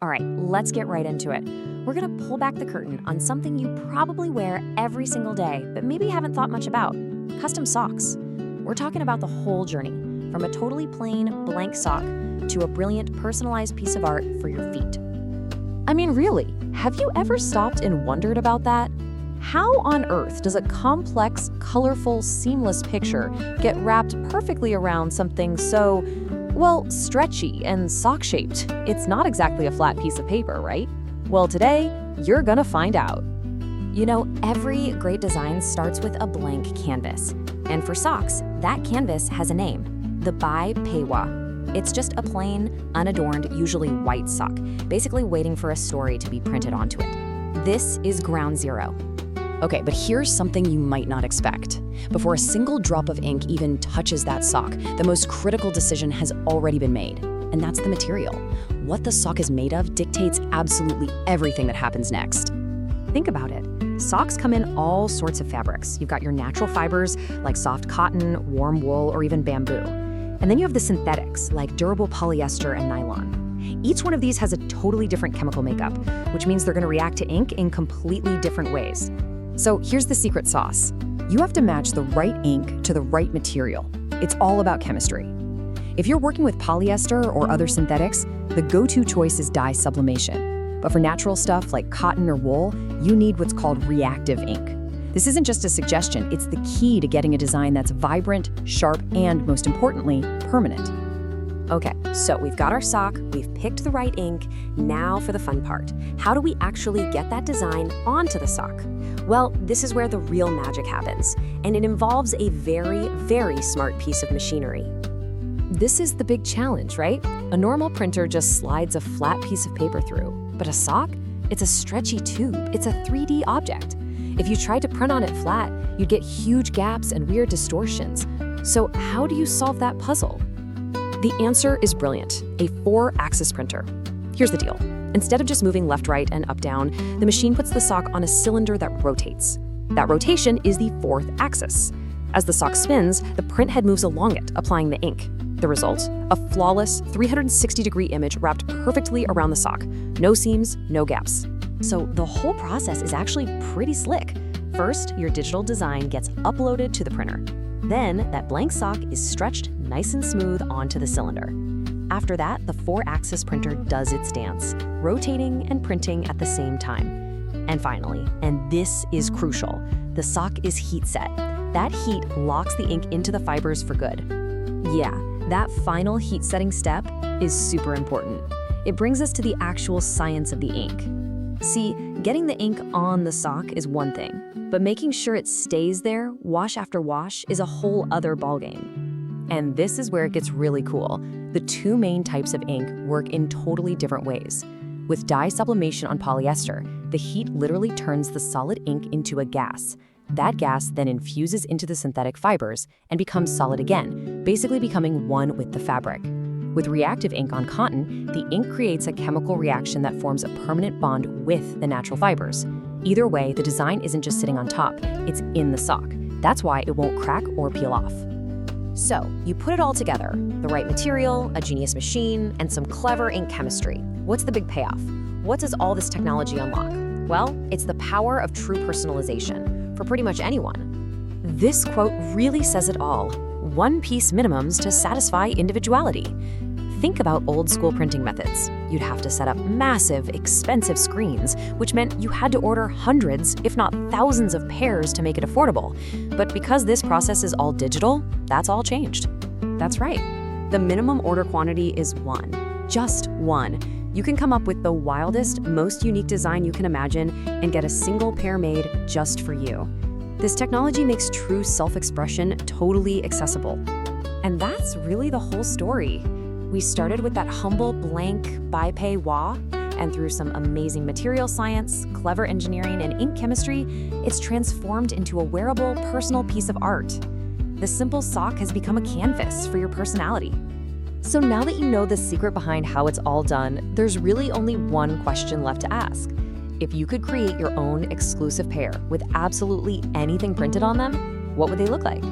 All right, let's get right into it. We're gonna pull back the curtain on something you probably wear every single day, but maybe haven't thought much about: custom socks. We're talking about the whole journey, from a totally plain, blank sock to a brilliant, personalized piece of art for your feet. I mean, really, have you ever stopped and wondered about that? How on earth does a complex, colorful, seamless picture get wrapped perfectly around something so, well, stretchy and sock-shaped? It's not exactly a flat piece of paper, right? Well, today, you're gonna find out. You know, every great design starts with a blank canvas. And for socks, that canvas has a name: the paywa. It's just a plain, unadorned, usually white sock, basically waiting for a story to be printed onto it. This is ground zero. Okay, but here's something you might not expect. Before a single drop of ink even touches that sock, the most critical decision has already been made, and that's the material. What the sock is made of dictates absolutely everything that happens next. Think about it. Socks come in all sorts of fabrics. You've got your natural fibers, like soft cotton, warm wool, or even bamboo. And then you have the synthetics, like durable polyester and nylon. Each one of these has a totally different chemical makeup, which means they're going to react to ink in completely different ways. So here's the secret sauce. You have to match the right ink to the right material. It's all about chemistry. If you're working with polyester or other synthetics, the go-to choice is dye sublimation. But for natural stuff like cotton or wool, you need what's called reactive ink. This isn't just a suggestion, it's the key to getting a design that's vibrant, sharp, and most importantly, permanent. Okay, so we've got our sock, we've picked the right ink. Now for the fun part. How do we actually get that design onto the sock? Well, this is where the real magic happens, and it involves a very, very smart piece of machinery. This is the big challenge, right? A normal printer just slides a flat piece of paper through, but a sock? It's a stretchy tube. It's a 3D object. If you tried to print on it flat, you'd get huge gaps and weird distortions. So how do you solve that puzzle? The answer is brilliant: a 4-axis printer. Here's the deal. Instead of just moving left, right, and up, down, the machine puts the sock on a cylinder that rotates. That rotation is the 4th axis. As the sock spins, the print head moves along it, applying the ink. The result? A flawless 360-degree image wrapped perfectly around the sock. No seams, no gaps. So the whole process is actually pretty slick. First, your digital design gets uploaded to the printer. Then, that blank sock is stretched nice and smooth onto the cylinder. After that, the 4-axis printer does its dance, rotating and printing at the same time. And finally, and this is crucial, the sock is heat set. That heat locks the ink into the fibers for good. Yeah, that final heat setting step is super important. It brings us to the actual science of the ink. See, getting the ink on the sock is one thing, but making sure it stays there, wash after wash, is a whole other ballgame. And this is where it gets really cool. The 2 main types of ink work in totally different ways. With dye sublimation on polyester, the heat literally turns the solid ink into a gas. That gas then infuses into the synthetic fibers and becomes solid again, basically becoming one with the fabric. With reactive ink on cotton, the ink creates a chemical reaction that forms a permanent bond with the natural fibers. Either way, the design isn't just sitting on top, it's in the sock. That's why it won't crack or peel off. So, you put it all together: the right material, a genius machine, and some clever ink chemistry. What's the big payoff? What does all this technology unlock? Well, it's the power of true personalization for pretty much anyone. This quote really says it all: 1-piece minimums to satisfy individuality. Think about old school printing methods. You'd have to set up massive, expensive screens, which meant you had to order hundreds, if not thousands of pairs to make it affordable. But because this process is all digital, that's all changed. That's right. The minimum order quantity is 1. Just 1. You can come up with the wildest, most unique design you can imagine and get a single pair made just for you. This technology makes true self-expression totally accessible. And that's really the whole story. We started with that humble blank paywa, and through some amazing material science, clever engineering, and ink chemistry, it's transformed into a wearable, personal piece of art. The simple sock has become a canvas for your personality. So now that you know the secret behind how it's all done, there's really only one question left to ask. If you could create your own exclusive pair with absolutely anything printed on them, what would they look like?